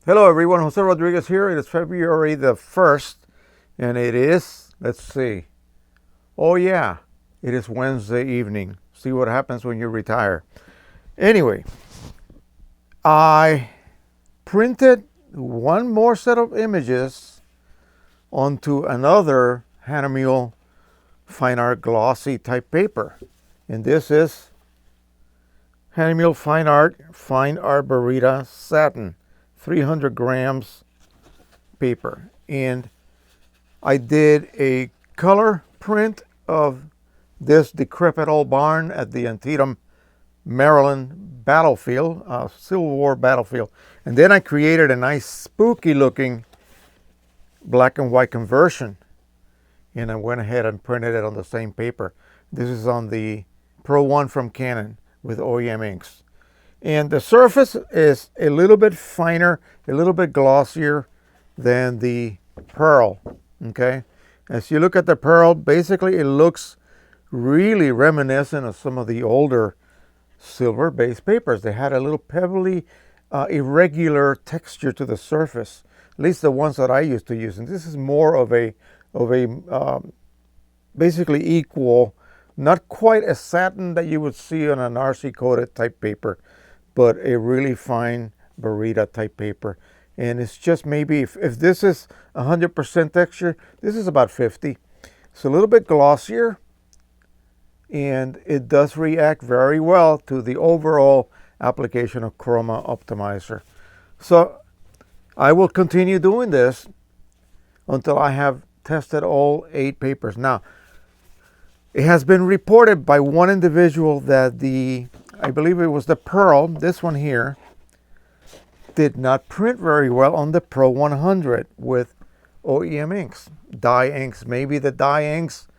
Hello everyone, Jose Rodriguez here. It is February the 1st and it is, let's see, oh yeah, it is Wednesday evening. See what happens when you retire. Anyway, I printed one more set of images onto another Hahnemühle Fine Art glossy type paper. And this is Hahnemühle Fine Art Barita Satin. 300 grams paper, and I did a color print of this decrepit old barn at the Antietam, Maryland battlefield, Civil War battlefield, and then I created a nice spooky looking black and white conversion, and I went ahead and printed it on the same paper. This is on the Pro 1 from Canon with OEM inks. And the surface is a little bit finer, a little bit glossier than the pearl, okay? As you look at the pearl, basically it looks really reminiscent of some of the older silver-based papers. They had a little pebbly, irregular texture to the surface, at least the ones that I used to use. And this is more of a basically equal, not quite a satin that you would see on an RC-coated type paper, but a really fine Barita type paper. And it's just maybe, if this is 100% texture, this is about 50. It's a little bit glossier, and it does react very well to the overall application of Chroma Optimizer. So I will continue doing this until I have tested all 8 papers. Now, it has been reported by one individual that I believe it was the pearl, this one here, did not print very well on the Pro 100 with OEM inks, dye inks. Maybe the dye inks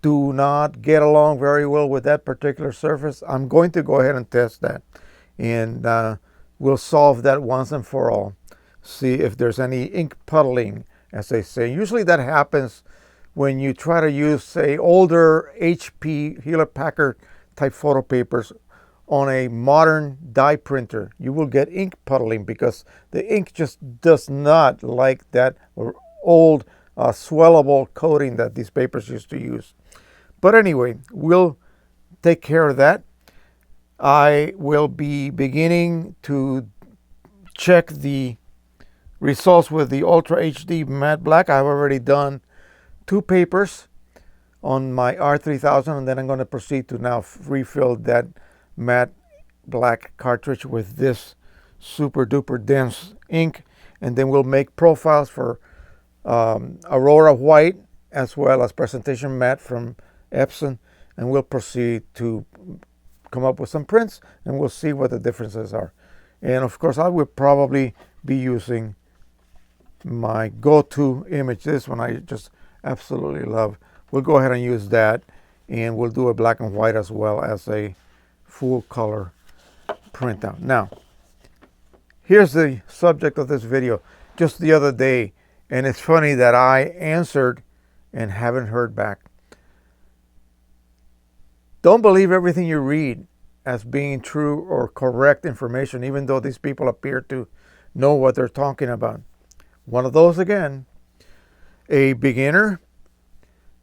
do not get along very well with that particular surface. I'm going to go ahead and test that, and we'll solve that once and for all. See if there's any ink puddling, as they say. Usually that happens when you try to use, say, older HP Hewlett-Packard type photo papers on a modern dye printer. You will get ink puddling because the ink just does not like that old swellable coating that these papers used to use. But anyway, we'll take care of that. I will be beginning to check the results with the Ultra HD Matte Black. I've already done 2 papers on my R3000, and then I'm going to proceed to now refill that matte black cartridge with this super duper dense ink, and then we'll make profiles for Aurora White as well as Presentation Matte from Epson, and we'll proceed to come up with some prints, and we'll see what the differences are. And of course I will probably be using my go-to image, this one I just absolutely love. We'll go ahead and use that, and we'll do a black and white as well as a full color printout. Now, here's the subject of this video. Just the other day, and it's funny that I answered and haven't heard back. Don't believe everything you read as being true or correct information, even though these people appear to know what they're talking about. One of those again, a beginner.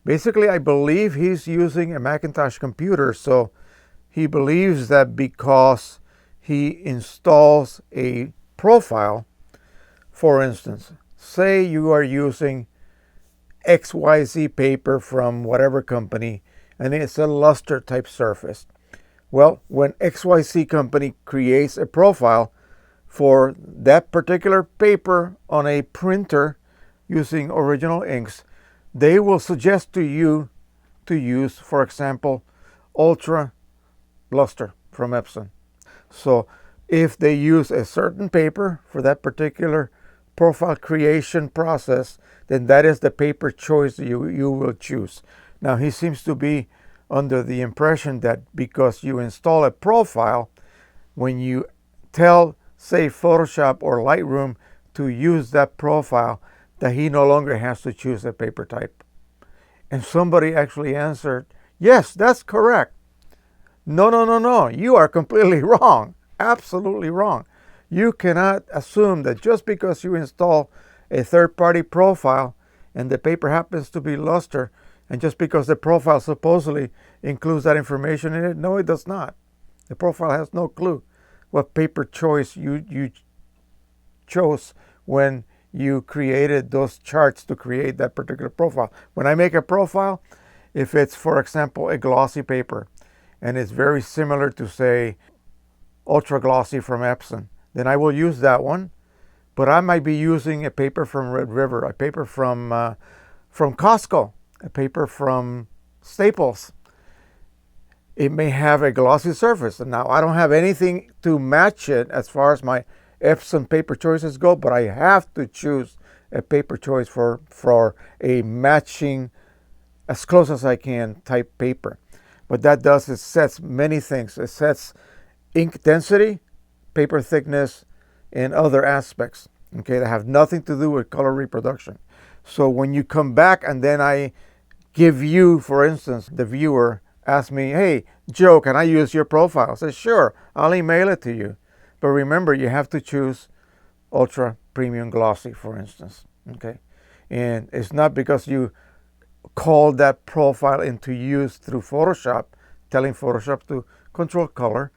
Basically, I believe he's using a Macintosh computer, so he believes that because he installs a profile, for instance, say you are using XYZ paper from whatever company, and it's a luster type surface. Well, when XYZ company creates a profile for that particular paper on a printer using original inks, they will suggest to you to use, for example, Ultra Luster from Epson. So if they use a certain paper for that particular profile creation process, then that is the paper choice you will choose. Now, he seems to be under the impression that because you install a profile, when you tell, say, Photoshop or Lightroom to use that profile, that he no longer has to choose a paper type. And somebody actually answered, yes, that's correct. No, you are completely wrong. Absolutely wrong. You cannot assume that just because you install a third-party profile and the paper happens to be luster, and just because the profile supposedly includes that information in it, no, it does not. The profile has no clue what paper choice you chose when you created those charts to create that particular profile. When I make a profile, if it's, for example, a glossy paper, and it's very similar to, say, ultra glossy from Epson, then I will use that one. But I might be using a paper from Red River, a paper from Costco, a paper from Staples. It may have a glossy surface. And now I don't have anything to match it as far as my Epson paper choices go, but I have to choose a paper choice for a matching, as close as I can, type paper. What that does is sets many things. It sets ink density, paper thickness, and other aspects, okay, that have nothing to do with color reproduction. So when you come back and then I give you, for instance, the viewer ask me, hey, Joe, can I use your profile? I say, sure, I'll email it to you. But remember, you have to choose ultra premium glossy, for instance, okay? And it's not because you called that profile into use through Photoshop, telling Photoshop to control color.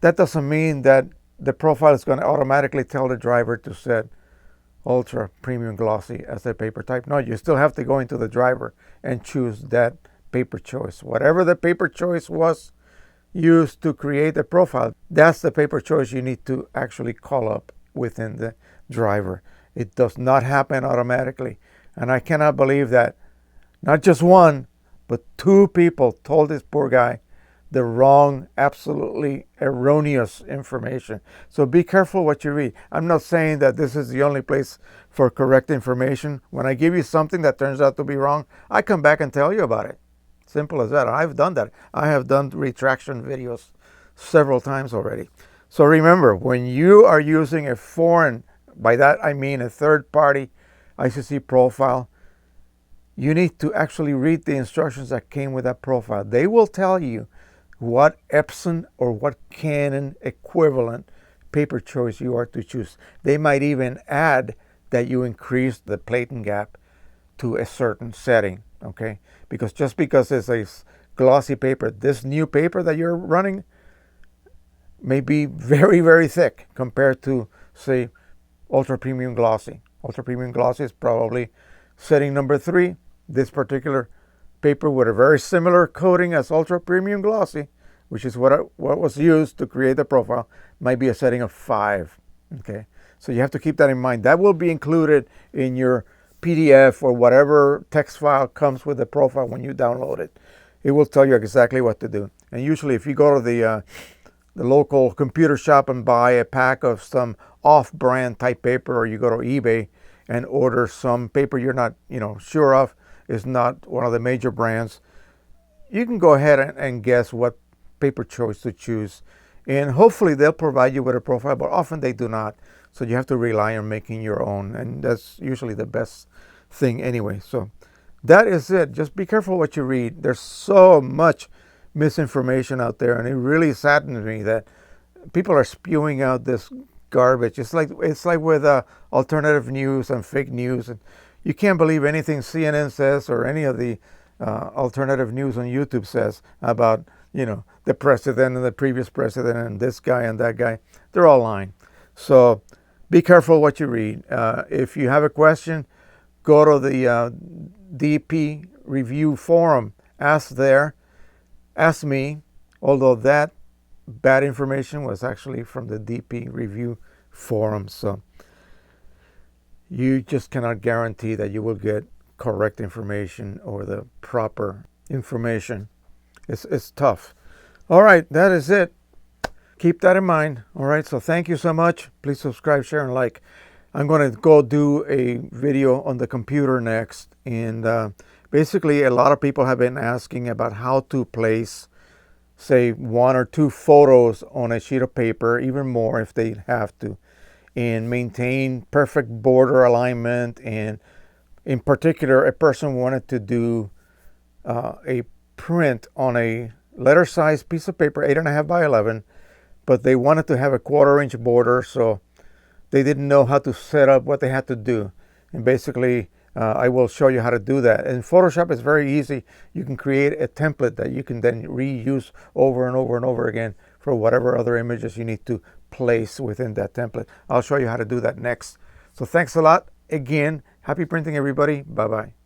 That doesn't mean that the profile is going to automatically tell the driver to set ultra premium glossy as a paper type. No, you still have to go into the driver and choose that paper choice. Whatever the paper choice was used to create the profile, that's the paper choice you need to actually call up within the driver. It does not happen automatically. And I cannot believe that not just one, but two people told this poor guy the wrong, absolutely erroneous information. So be careful what you read. I'm not saying that this is the only place for correct information. When I give you something that turns out to be wrong, I come back and tell you about it. Simple as that. I've done that. I have done retraction videos several times already. So remember, when you are using a foreign, by that I mean a third-party ICC profile, you need to actually read the instructions that came with that profile. They will tell you what Epson or what Canon equivalent paper choice you are to choose. They might even add that you increase the plating gap to a certain setting, okay? Because just because it's a glossy paper, this new paper that you're running may be very, very thick compared to, say, ultra premium glossy. Ultra premium glossy is probably setting number 3. This particular paper with a very similar coating as ultra premium glossy, which is what was used to create the profile, might be a setting of 5. Okay, so you have to keep that in mind. That will be included in your PDF or whatever text file comes with the profile when you download it. It will tell you exactly what to do. And usually, if you go to the local computer shop and buy a pack of some off-brand type paper, or you go to eBay and order some paper you're not, sure of, is not one of the major brands, you can go ahead and guess what paper choice to choose. And hopefully they'll provide you with a profile, but often they do not. So you have to rely on making your own. And that's usually the best thing anyway. So that is it. Just be careful what you read. There's so much misinformation out there. And it really saddens me that people are spewing out this garbage. It's like with alternative news and fake news. And you can't believe anything CNN says or any of the alternative news on YouTube says about, the president and the previous president and this guy and that guy. They're all lying. So be careful what you read. If you have a question, go to the DP review forum. Ask there. Ask me, although that bad information was actually from the DP review forum. So you just cannot guarantee that you will get correct information or the proper information. It's tough. All right, that is it. Keep that in mind. All right, so thank you so much. Please subscribe, share, and like. I'm going to go do a video on the computer next. And basically, a lot of people have been asking about how to place, say, 1 or 2 photos on a sheet of paper, even more if they have to, and maintain perfect border alignment. And in particular, a person wanted to do a print on a letter size piece of paper, 8.5 by 11, but they wanted to have a 1/4 inch border, so they didn't know how to set up what they had to do. And basically, I will show you how to do that. In Photoshop, it's very easy. You can create a template that you can then reuse over and over and over again for whatever other images you need to place within that template. I'll show you how to do that next. So thanks a lot. Again, happy printing, everybody. Bye-bye.